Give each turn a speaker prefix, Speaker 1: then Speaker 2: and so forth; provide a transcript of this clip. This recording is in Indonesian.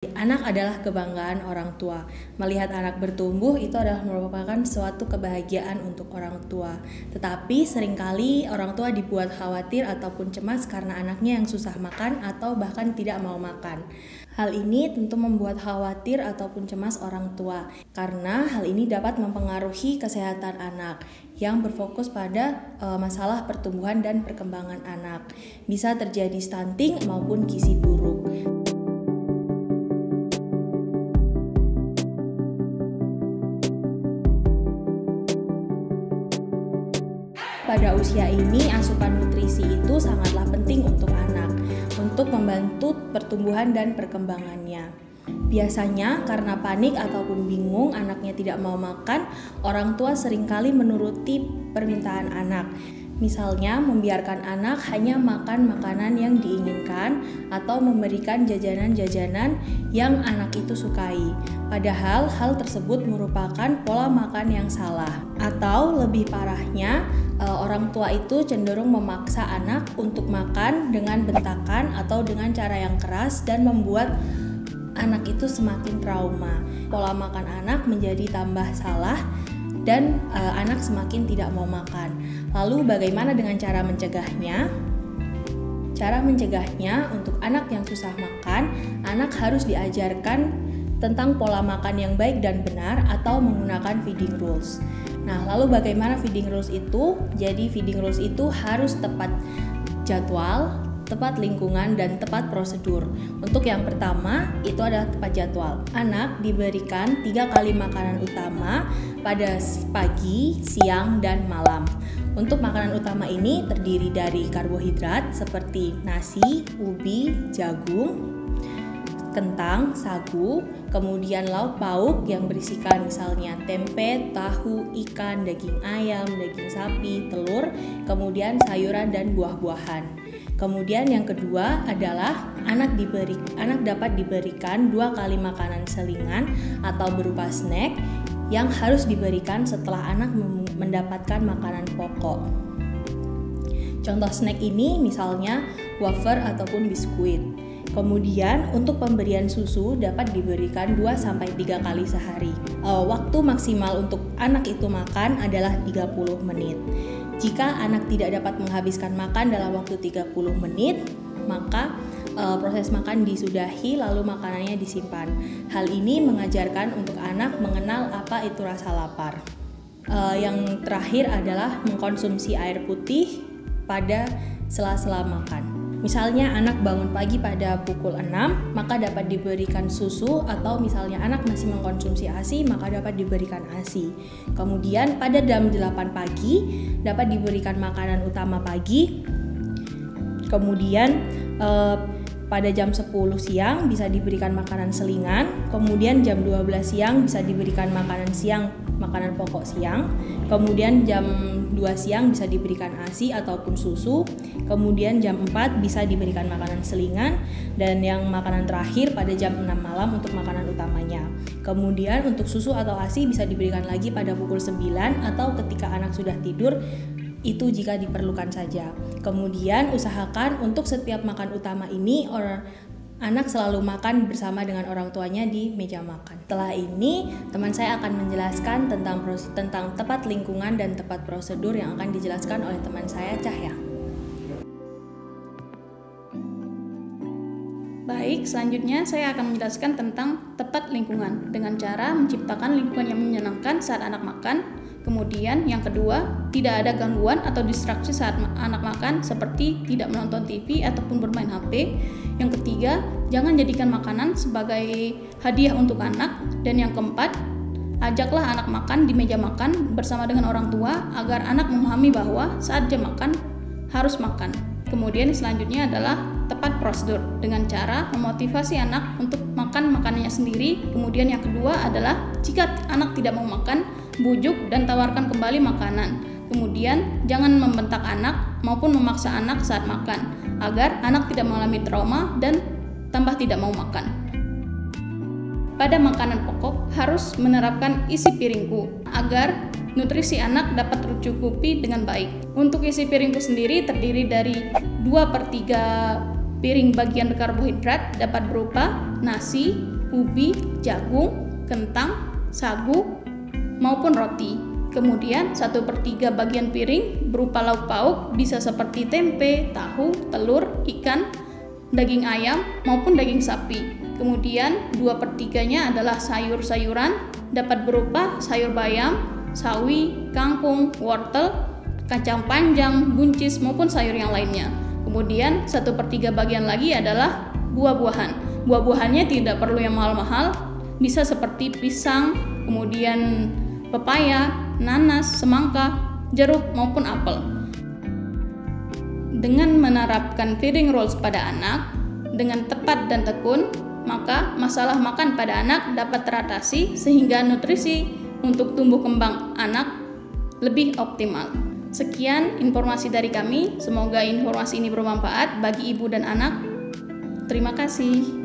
Speaker 1: Anak adalah kebanggaan orang tua. Melihat anak bertumbuh itu adalah merupakan suatu kebahagiaan untuk orang tua. Tetapi seringkali orang tua dibuat khawatir ataupun cemas karena anaknya yang susah makan atau bahkan tidak mau makan. Hal ini tentu membuat khawatir ataupun cemas orang tua karena hal ini dapat mempengaruhi kesehatan anak yang berfokus pada masalah pertumbuhan dan perkembangan anak. Bisa terjadi stunting maupun gizi buruk. Pada usia ini, asupan nutrisi itu sangatlah penting untuk anak, untuk membantu pertumbuhan dan perkembangannya. Biasanya karena panik ataupun bingung anaknya tidak mau makan, orang tua seringkali menuruti permintaan anak. Misalnya membiarkan anak hanya makan makanan yang diinginkan atau memberikan jajanan-jajanan yang anak itu sukai. Padahal hal tersebut merupakan pola makan yang salah. Atau lebih parahnya, orang tua itu cenderung memaksa anak untuk makan dengan bentakan atau dengan cara yang keras dan membuat anak itu semakin trauma. Pola makan anak menjadi tambah salah dan anak semakin tidak mau makan. Lalu bagaimana dengan cara mencegahnya? Cara mencegahnya untuk anak yang susah makan, anak harus diajarkan tentang pola makan yang baik dan benar atau menggunakan feeding rules. Nah, lalu bagaimana feeding rules itu? Jadi feeding rules itu harus tepat jadwal, tepat lingkungan, dan tepat prosedur. Untuk yang pertama, itu adalah tepat jadwal. Anak diberikan 3 kali makanan utama pada pagi, siang, dan malam. Untuk makanan utama ini terdiri dari karbohidrat seperti nasi, ubi, jagung, kentang, sagu, kemudian lauk pauk yang berisikan misalnya tempe, tahu, ikan, daging ayam, daging sapi, telur, kemudian sayuran dan buah-buahan. Kemudian yang kedua adalah anak dapat diberikan 2 kali makanan selingan atau berupa snack yang harus diberikan setelah anak mendapatkan makanan pokok. Contoh snack ini misalnya wafer ataupun biskuit. Kemudian untuk pemberian susu dapat diberikan 2-3 kali sehari. Waktu maksimal untuk anak itu makan adalah 30 menit. Jika anak tidak dapat menghabiskan makan dalam waktu 30 menit, maka proses makan disudahi lalu makanannya disimpan. Hal ini mengajarkan untuk anak mengenal apa itu rasa lapar. Yang terakhir adalah mengkonsumsi air putih pada sela-sela makan. Misalnya anak bangun pagi pada pukul 6, maka dapat diberikan susu, atau misalnya anak masih mengkonsumsi ASI, maka dapat diberikan ASI. Kemudian pada jam 8 pagi dapat diberikan makanan utama pagi. Kemudian pada jam 10 siang bisa diberikan makanan selingan. Kemudian jam 12 siang bisa diberikan makanan siang, makanan pokok siang. Kemudian jam 2 siang bisa diberikan ASI ataupun susu. Kemudian jam 4 bisa diberikan makanan selingan. Dan yang makanan terakhir pada jam 6 malam untuk makanan utamanya. Kemudian untuk susu atau ASI bisa diberikan lagi pada pukul 9 atau ketika anak sudah tidur, itu jika diperlukan saja. Kemudian usahakan untuk setiap makan utama ini anak selalu makan bersama dengan orang tuanya di meja makan. Setelah ini, teman saya akan menjelaskan tentang tepat lingkungan dan tepat prosedur yang akan dijelaskan oleh teman saya, Cahya.
Speaker 2: Baik, selanjutnya saya akan menjelaskan tentang tepat lingkungan dengan cara menciptakan lingkungan yang menyenangkan saat anak makan. Kemudian yang kedua, tidak ada gangguan atau distraksi saat anak makan seperti tidak menonton TV ataupun bermain HP. Yang ketiga, jangan jadikan makanan sebagai hadiah untuk anak. Dan yang keempat, ajaklah anak makan di meja makan bersama dengan orang tua agar anak memahami bahwa saat jam makan harus makan. Kemudian selanjutnya adalah tepat prosedur dengan cara memotivasi anak untuk makan makanannya sendiri. Kemudian yang kedua adalah jika anak tidak mau makan, bujuk dan tawarkan kembali makanan. Kemudian jangan membentak anak maupun memaksa anak saat makan agar anak tidak mengalami trauma dan tambah tidak mau makan. Pada makanan pokok harus menerapkan isi piringku agar nutrisi anak dapat tercukupi dengan baik. Untuk isi piringku sendiri terdiri dari 2/3 piring bagian karbohidrat dapat berupa nasi, ubi, jagung, kentang, sagu, maupun roti. Kemudian 1/3 bagian piring berupa lauk pauk, bisa seperti tempe, tahu, telur, ikan, daging ayam, maupun daging sapi. Kemudian 2/3-nya adalah sayur-sayuran, dapat berupa sayur bayam, sawi, kangkung, wortel, kacang panjang, buncis, maupun sayur yang lainnya. Kemudian 1/3 bagian lagi adalah buah-buahan. Buah-buahannya tidak perlu yang mahal-mahal, bisa seperti pisang, kemudian pepaya, nanas, semangka, jeruk, maupun apel. Dengan menerapkan feeding rules pada anak dengan tepat dan tekun, maka masalah makan pada anak dapat teratasi sehingga nutrisi untuk tumbuh kembang anak lebih optimal. Sekian informasi dari kami, semoga informasi ini bermanfaat bagi ibu dan anak. Terima kasih.